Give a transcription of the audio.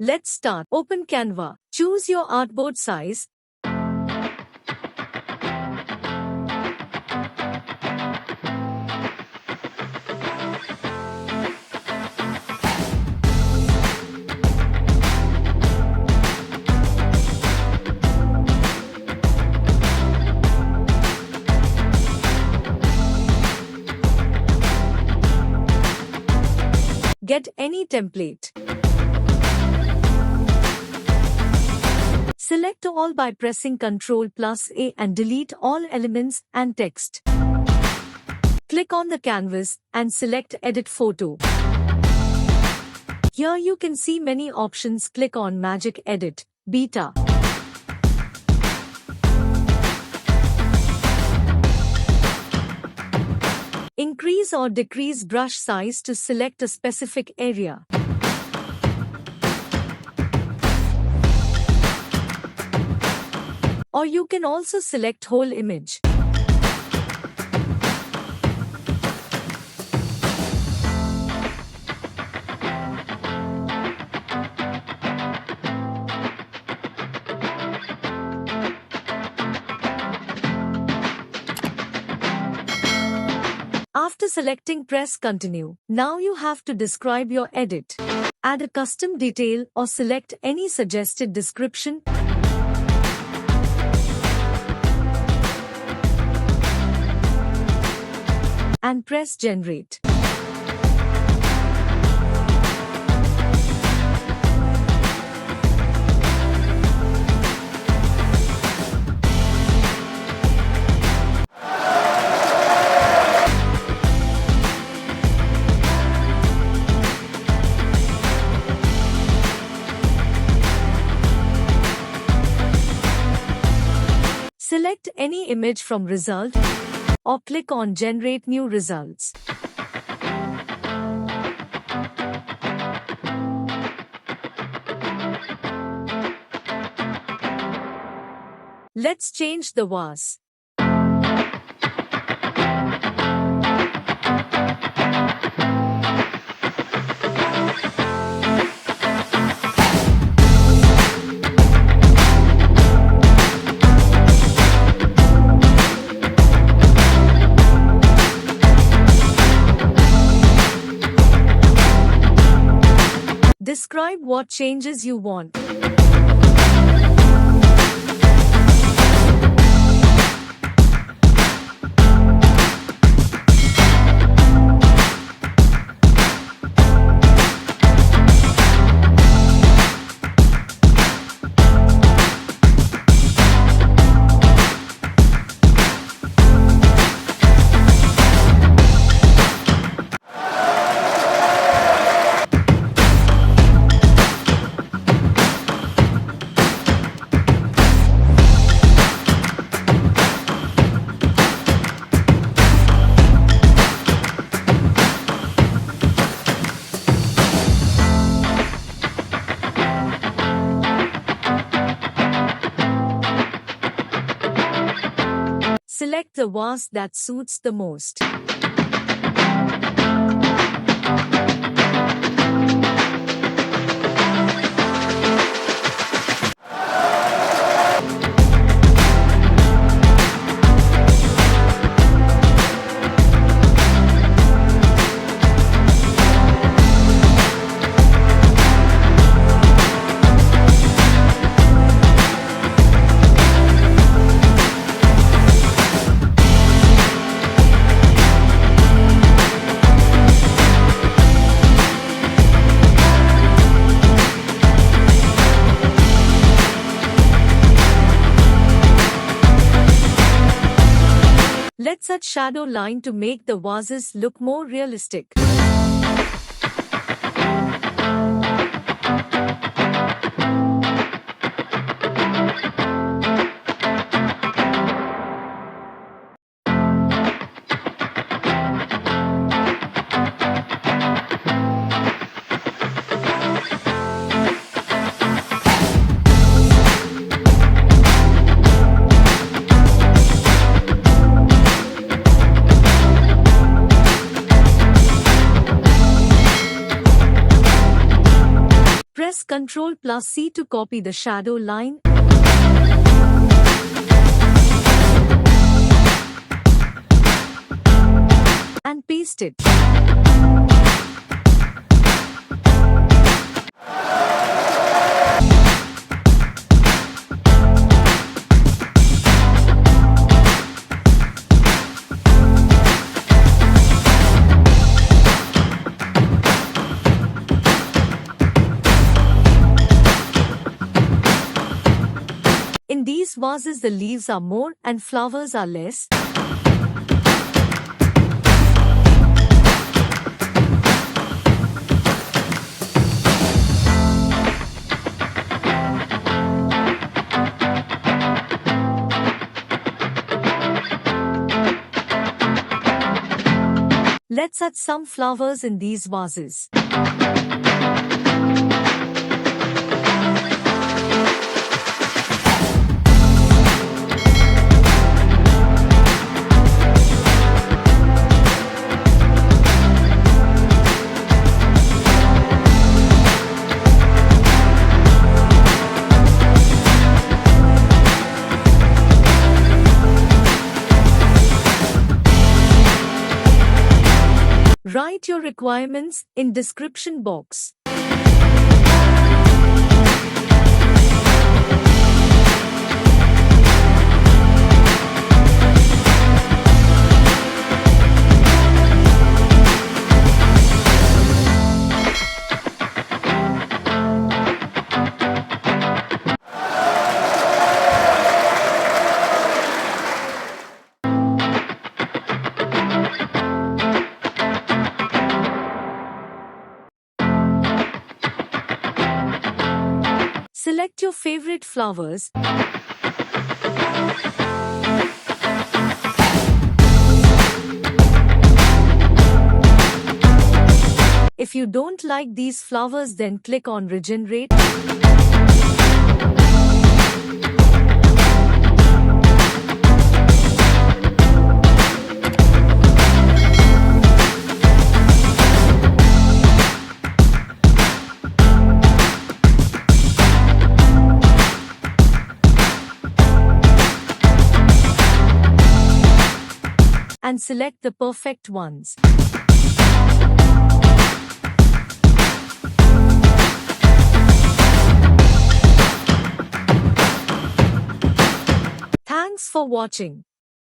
Let's start. Open Canva. Choose your artboard size. Get any template. Select all by pressing Ctrl+A and delete all elements and text. Click on the canvas and select Edit Photo. Here you can see many options. Click on Magic Edit, Beta. Increase or decrease brush size to select a specific area. Or you can also select whole image. After selecting, press Continue. Now you have to describe your edit. Add a custom detail or select any suggested description. And press Generate. Select any image from result or click on Generate New Results. Let's change the vase. Describe what changes you want. Select the vase that suits the most. Let's add shadow line to make the vases look more realistic. Ctrl+C to copy the shadow line and paste it. In these vases, the leaves are more and flowers are less. Let's add some flowers in these vases. Write your requirements in description box. Select your favorite flowers. If you don't like these flowers, then click on Regenerate. And select the perfect ones. Thanks for watching.